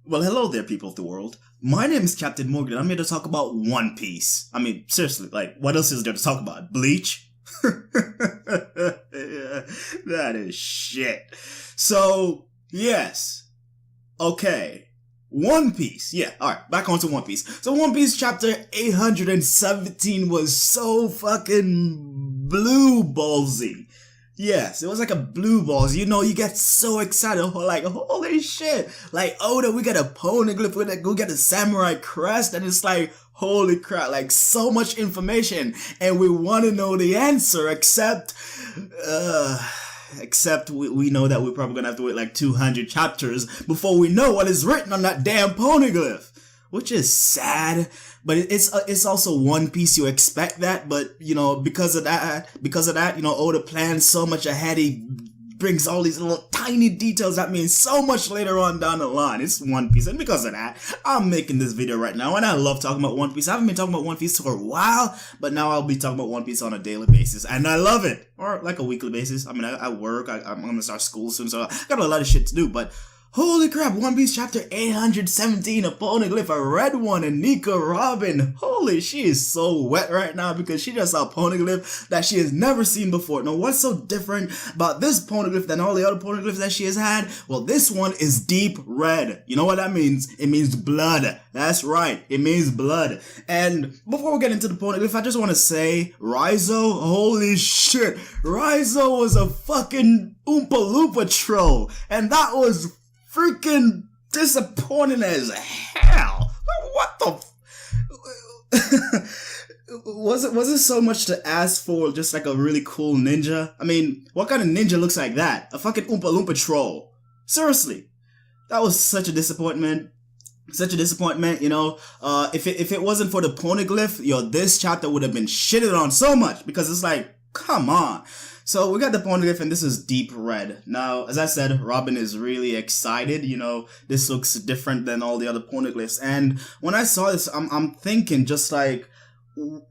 Well, hello there, people of the world. My name is Captain Morgan, and I'm here to talk about One Piece. I mean, seriously, like, what else is there to talk about? Bleach? That is shit. So, yes. Okay. One Piece. Yeah, alright, back on to One Piece. So, One Piece chapter 817 was so fucking blue ballsy. Yes, it was like a blue balls. You know, you get so excited, like, holy shit. Like, Oda, we got a Poneglyph, we got a samurai crest, and it's like, holy crap, like, so much information, and we want to know the answer, except we know that we're probably gonna have to wait like 200 chapters before we know what is written on that damn Poneglyph. Which is sad, but it's also One Piece. You expect that, but you know, because of that, you know, Oda plans so much ahead. He brings all these little tiny details that mean so much later on down the line. It's One Piece, and because of that, I'm making this video right now, and I love talking about One Piece. I haven't been talking about One Piece for a while, but now I'll be talking about One Piece on a daily basis, and I love it, or like a weekly basis. I mean, I work. I'm gonna start school soon, so I got a lot of shit to do, but. Holy crap, One Piece chapter 817, a Poneglyph, a red one, and Nika Robin. Holy, she is so wet right now because she just saw a Poneglyph that she has never seen before. Now, what's so different about this Poneglyph than all the other Poneglyphs that she has had? Well, this one is deep red. You know what that means? It means blood. That's right, it means blood. And before we get into the Poneglyph, I just want to say, Raizo, holy shit, Raizo was a fucking Oompa Loompa troll. And that was freaking disappointing as hell. What the was it so much to ask for just like a really cool ninja? I mean, what kind of ninja looks like that? A fucking Oompa Loompa troll. Seriously. That was such a disappointment. Such a disappointment, you know. If it wasn't for the Poneglyph, yo, this chapter would have been shitted on so much because it's like, come on. So we got the Poneglyph, and this is deep red. Now, as I said, Robin is really excited. You know, this looks different than all the other Poneglyphs. And when I saw this, I'm thinking just like, you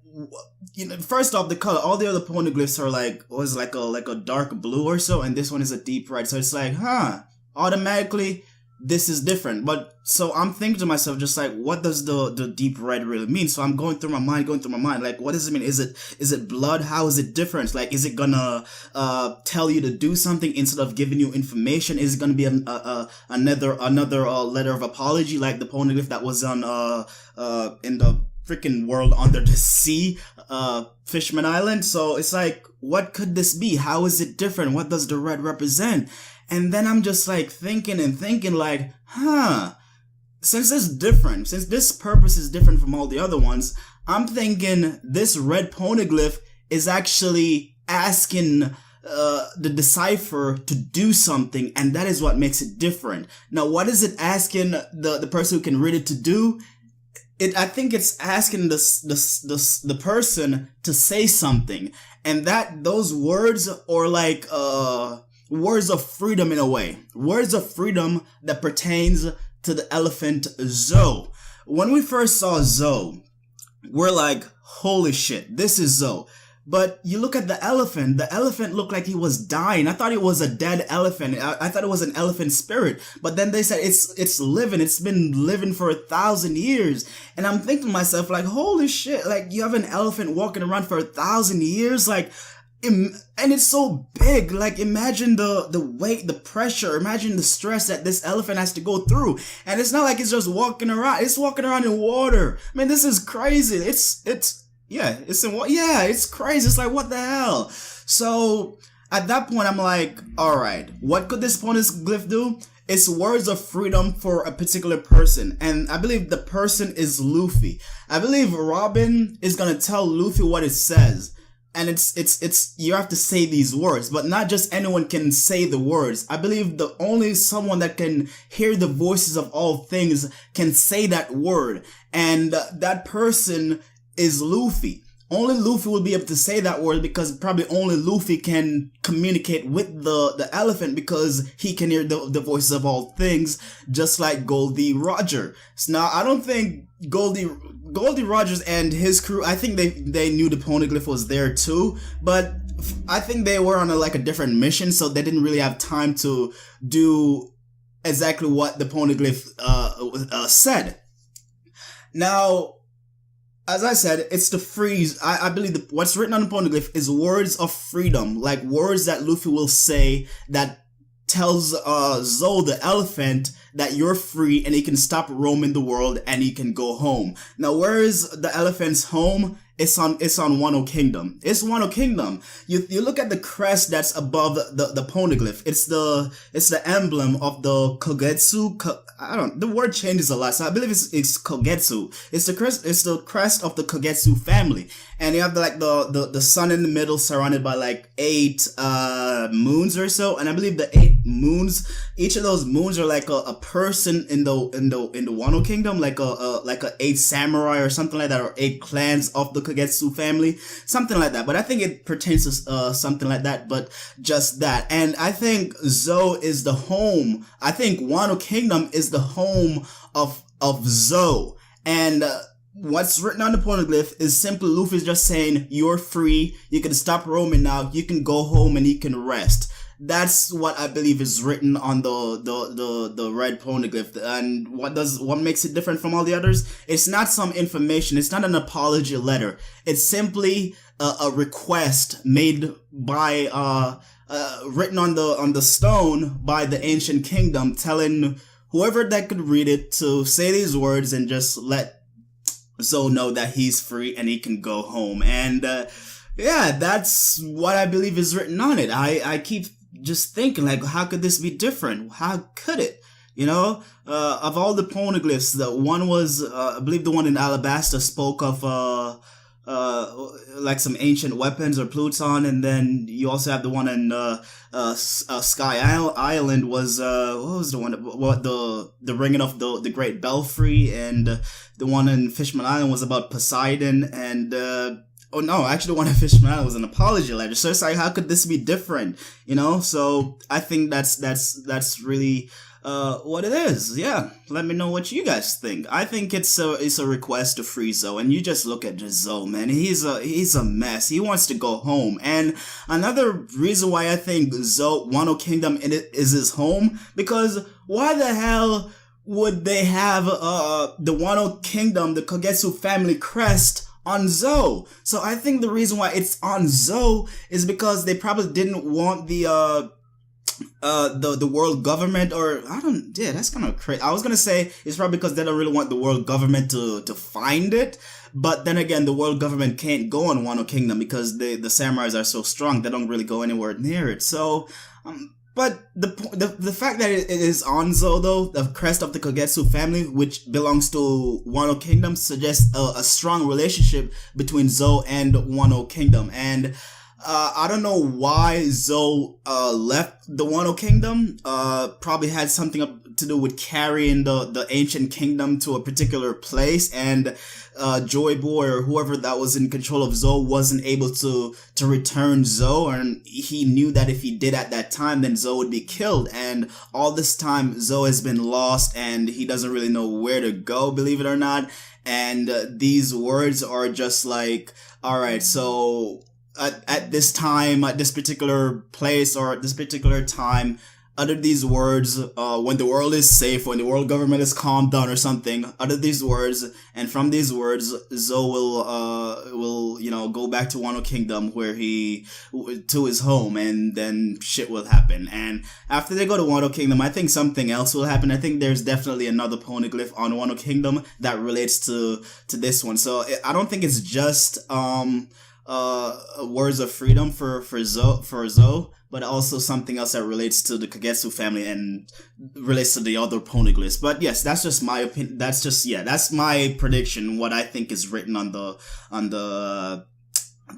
know, first off, the color. All the other Poneglyphs are like a dark blue or so, and this one is a deep red. So it's like, automatically this is different. But so I'm thinking to myself, just like, what does the deep red really mean? So I'm going through my mind, like, what does it mean? Is it blood? How is it different? Like, is it gonna tell you to do something instead of giving you information? Is it gonna be another letter of apology, like the Poneglyph that was on in the freaking world under the sea, Fishman Island? So it's like, what could this be? How is it different? What does the red represent? And then I'm just like thinking like, since it's different, since this purpose is different from all the other ones, I'm thinking this red Poneglyph is actually asking the decipher to do something, and that is what makes it different. Now, what is it asking the person who can read it to do? I think it's asking the person to say something, and that those words are like words of freedom in a way. Words of freedom that pertains to the elephant Zo. When we first saw Zo, we're like, holy shit, this is Zo. But you look at the elephant looked like he was dying. I thought it was a dead elephant. I thought it was an elephant spirit. But then they said it's living. It's been living for 1,000 years. And I'm thinking to myself, like, holy shit, like, you have an elephant walking around for 1,000 years? Like, and it's so big. Like, imagine the weight, the pressure, imagine the stress that this elephant has to go through. And it's not like it's just walking around. It's walking around in water. I mean, this is crazy. It's crazy. It's like, what the hell? So at that point, I'm like, all right, what could this Poneglyph do? It's words of freedom for a particular person, and I believe the person is Luffy. I believe Robin is gonna tell Luffy what it says. And it's you have to say these words, but not just anyone can say the words. I believe the only someone that can hear the voices of all things can say that word. And that person is Luffy. Only Luffy will be able to say that word because probably only Luffy can communicate with the elephant because he can hear the voices of all things, just like Goldie Roger. So now, I don't think Goldie Rogers and his crew, I think they knew the Poneglyph was there too, but I think they were on a different mission, so they didn't really have time to do exactly what the Poneglyph said. Now, as I said, it's the freeze. I believe what's written on the Poneglyph is words of freedom, like words that Luffy will say that tells Zoe the elephant that you're free and he can stop roaming the world and he can go home. Now, where is the elephant's home? It's on Wano Kingdom. It's Wano Kingdom. You look at the crest that's above the Poneglyph. It's the emblem of the Kogetsu. The word changes a lot, so I believe it's Kogetsu. It's the crest of the Kogetsu family. And you have the sun in the middle surrounded by like 8 moons or so. And I believe the 8 moons, each of those moons are like a person in the Wano Kingdom, like a 8 samurai or something like that, or 8 clans of the Kagetsu family, something like that. But I think it pertains to something like that, but just that. And I think Zoe is the home. I think Wano Kingdom is the home of Zoe. And what's written on the Poneglyph is simply Luffy's just saying, you're free, you can stop roaming now, you can go home and you can rest. That's what I believe is written on the red Poneglyph. And what makes it different from all the others? It's not some information. It's not an apology letter. It's simply a request made by written on the stone by the ancient kingdom, telling whoever that could read it to say these words and just let Zoe know that he's free and he can go home. And yeah, that's what I believe is written on it. I keep just thinking, like, how could this be different? How could it? You know, of all the Poneglyphs, the one was, I believe the one in Alabasta spoke of, like some ancient weapons or Pluton, and then you also have the one in, Sky Island was, what was the one? What, the ringing of the Great Belfry, and the one in Fishman Island was about Poseidon, and, oh no, actually the one at Fishman Island was an apology letter. So it's like, how could this be different? You know? So I think that's really what it is. Yeah. Let me know what you guys think. I think it's a request to free Zoe, and you just look at Zoe, man. He's a mess. He wants to go home. And another reason why I think Wano Kingdom is his home, because why the hell would they have the Wano Kingdom, the Kogetsu family crest on Zoe? So I think the reason why it's on Zoe is because they probably didn't want the world government, or that's kind of crazy. I was gonna say it's probably because they don't really want the world government to find it, but then again, the world government can't go on Wano Kingdom because the samurais are so strong, they don't really go anywhere near it. So but the fact that it is on Zoe, though, the crest of the Kogetsu family, which belongs to Wano Kingdom, suggests a strong relationship between Zoe and Wano Kingdom. And I don't know why Zoe left the Wano Kingdom. Probably had something to do with carrying the ancient kingdom to a particular place, and Joy Boy or whoever that was in control of Zoe wasn't able to return Zoe, and he knew that if he did at that time, then Zoe would be killed. And all this time, Zoe has been lost, and he doesn't really know where to go, believe it or not. And these words are just like, all right, so at this time, at this particular place, or at this particular time, utter these words when the world is safe, when the world government is calmed down or something. Utter these words, and from these words, Zoe will go back to Wano Kingdom, where to his home, and then shit will happen. And after they go to Wano Kingdom, I think something else will happen. I think there's definitely another Poneglyph on Wano Kingdom that relates to this one. So I don't think it's just words of freedom for Zoe, but also something else that relates to the Kagetsu family and relates to the other Poneglyphs. But yes, that's just my opinion. That's my prediction. What I think is written on the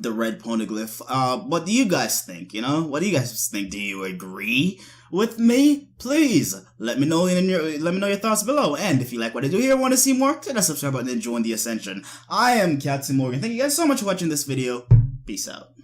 red Poneglyph. What do you guys think? What do you guys think? Do you agree with me? Please let me know your thoughts below. And if you like what I do here, want to see more, click that subscribe button and join the ascension. I am Captain Morgan. Thank you guys so much for watching this video. Peace out.